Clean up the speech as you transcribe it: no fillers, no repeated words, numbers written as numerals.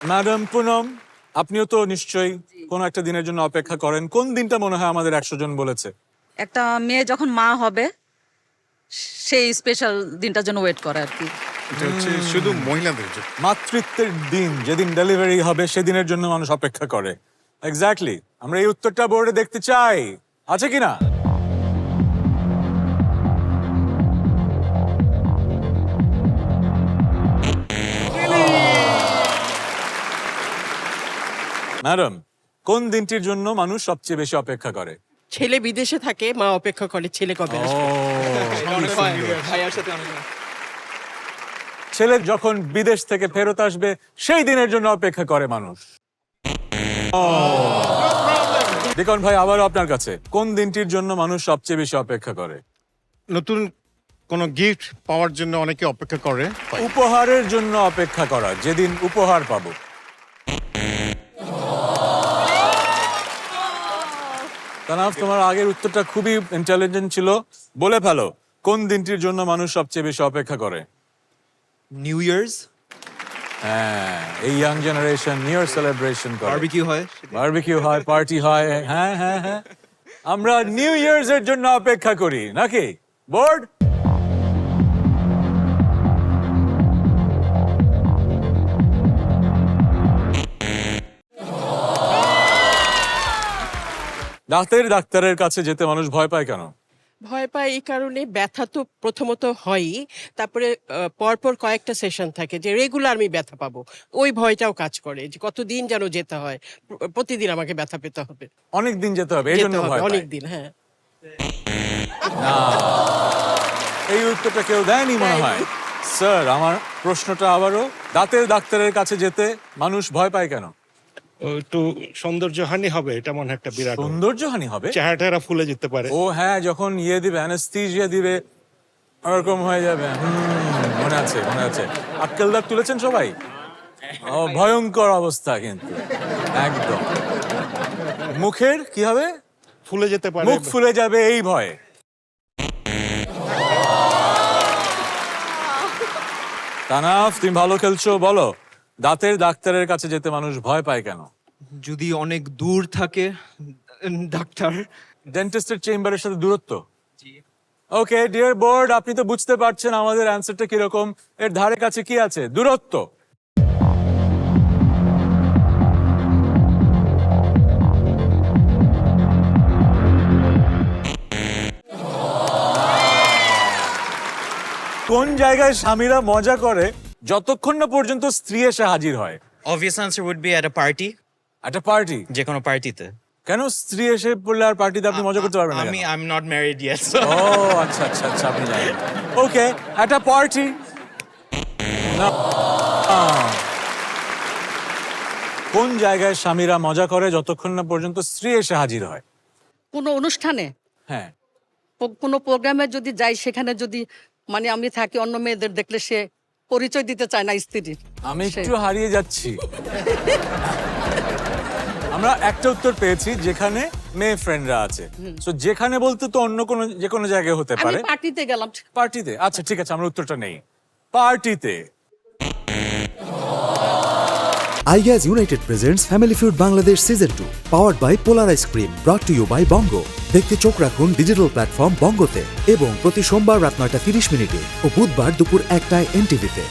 Madam Poonam, আপনিও তো নিশ্চয়ই কোনো একটা দিনের জন্য অপেক্ষা করেন। কোন দিনটা মনে হয় আমাদের 100 জন বলেছে? একটা মেয়ে যখন মা হবে সেই স্পেশাল দিনটার জন্য ওয়েট করে আর কি। এটা হচ্ছে শুধু মহিলাদের জন্য। মাতৃত্বের দিন, যেদিন ডেলিভারি হবে সেদিনের জন্য মানুষ অপেক্ষা করে। এক্স্যাক্টলি, আমরা এই উত্তরটা বোর্ডে দেখতে চাই, আছে কিনা? ম্যাডাম, কোন দিনটির জন্য মানুষ সবচেয়ে বেশি অপেক্ষা করে? ছেলে বিদেশে থাকে, মা অপেক্ষা করে ছেলে কবে আসবে। ভাইয়ার সাথে অনেক ছেলে যখন বিদেশ থেকে ফেরত আসবে সেই দিনের জন্য অপেক্ষা করে মানুষ। দেখুন ভাই, আবারও আপনার কাছে, কোন দিনটির জন্য মানুষ সবচেয়ে বেশি অপেক্ষা করে? নতুন কোনো গিফট পাওয়ার জন্য অনেকে অপেক্ষা করে। উপহারের জন্য অপেক্ষা করা, যেদিন উপহার পাবো। তানাফ, তোমার আগের উত্তরটা খুবই ইন্টেলিজেন্ট ছিল, বলে ফেলো কোন দিনটির জন্য মানুষ সবচেয়ে বেশি অপেক্ষা করে? নিউ ইয়ার্স হ্যাঁ, এই young generation new year celebration করে, বারবিকিউ হয়। বারবিকিউ হয়, পার্টি হয়। হ্যাঁ হ্যাঁ হ্যাঁ, আমরা নিউ ইয়ার্স এর জন্য অপেক্ষা করি নাকি বোর্ড? ডাক্তারের কাছে যেতে মানুষ ভয় পায় কেন? ভয় পায় এই কারণে, ব্যথা তো প্রথমত হয়ই, তারপরে পরপর কয়েকটা সেশন থাকে যে রেগুলার আমি ব্যথা পাবো, ওই ভয়টাও কাজ করে যে কতদিন যেন যেতে হয়, প্রতিদিন আমাকে ব্যথা পেতে হবে, অনেক দিন যেতে হবে, এই জন্য ভয় পায়। অনেক দিন। হ্যাঁ, এই উত্তরটা কেউ দেয়নি মনে হয়। স্যার, আমার প্রশ্নটা আবারও, ডাক্তারের কাছে যেতে মানুষ ভয় পায় কেন? একটু সৌন্দর্যহানি হবে, এটা মনে হয় একটা বিরাট। সৌন্দর্যহানি হবে? চেহারাটা ফুলে যেতে পারে। ও হ্যাঁ, যখন দিবে, অ্যানেস্থেসিয়া দিবে, ওরকম হয়ে যাবে। মনে আছে মনে আছে, আক্কেল দাঁত তুলেছেন সবাই। ও ভয়ঙ্কর অবস্থা কিন্তু, একদম। মুখের কি হবে? ফুলে যেতে পারে। মুখ ফুলে যাবে এই ভয়ে। তানাফ, তুমি ভালো খেলছো, বলো ডাক্তারের কাছে যেতে মানুষ ভয় পায় কেন? যদি অনেক দূর থাকে ডাক্তার। ডেন্টিস্টের চেম্বারের সাথে দূরত্ব। ওকে ডিয়ার বোর্ড, আপনি তো বুঝতে পারছেন আমাদের অ্যান্সারটা কিরকম। এর ধারে কাছে কি আছে? দূরত্ব। কোন জায়গায় স্বামীরা মজা করে যতক্ষণ না পর্যন্ত স্ত্রী এসে হাজির হয়? Obvious answer would be at a party. একটা পার্টি। যে কোনো পার্টিতে। কেন স্ত্রী এসে পড়লে আর পার্টিতে আপনি মজা করতে পারবেন না? I'm not married yet. ও আচ্ছা আচ্ছা আচ্ছা, আপনি জানেন। ওকে, একটা পার্টি। কোন জায়গায় স্বামীরা মজা করে যতক্ষণ না পর্যন্ত স্ত্রী এসে হাজির হয়? কোনো অনুষ্ঠানে, হ্যাঁ, কোনো প্রোগ্রামে যদি যাই, সেখানে যদি মানে আমি থাকি, অন্য মেয়েদের দেখলে সে পরিচয় দিতে চায় না স্ত্রীর। আমি একটু হারিয়ে যাচ্ছি। আমরা একটা উত্তর পেয়েছি যেখানে মেয়ে ফ্রেন্ডরা আছে। সো যেখানে বলতে তো অন্য কোনো, যে কোনো জায়গায় হতে আমি পারে। পার্টিতে গেলাম। পার্টিতে? আচ্ছা ঠিক আছে, আমরা উত্তরটা নেই। পার্টিতে। iGas United presents Family Feud Bangladesh Season 2, powered by Polar Ice Cream, brought to you by Bongo. দেখতে চোখ রাখুন ডিজিটাল প্ল্যাটফর্ম বঙ্গোতে এবং প্রতি সোমবার রাত 9:30 ও বুধবার দুপুর 1টায় NTV-তে।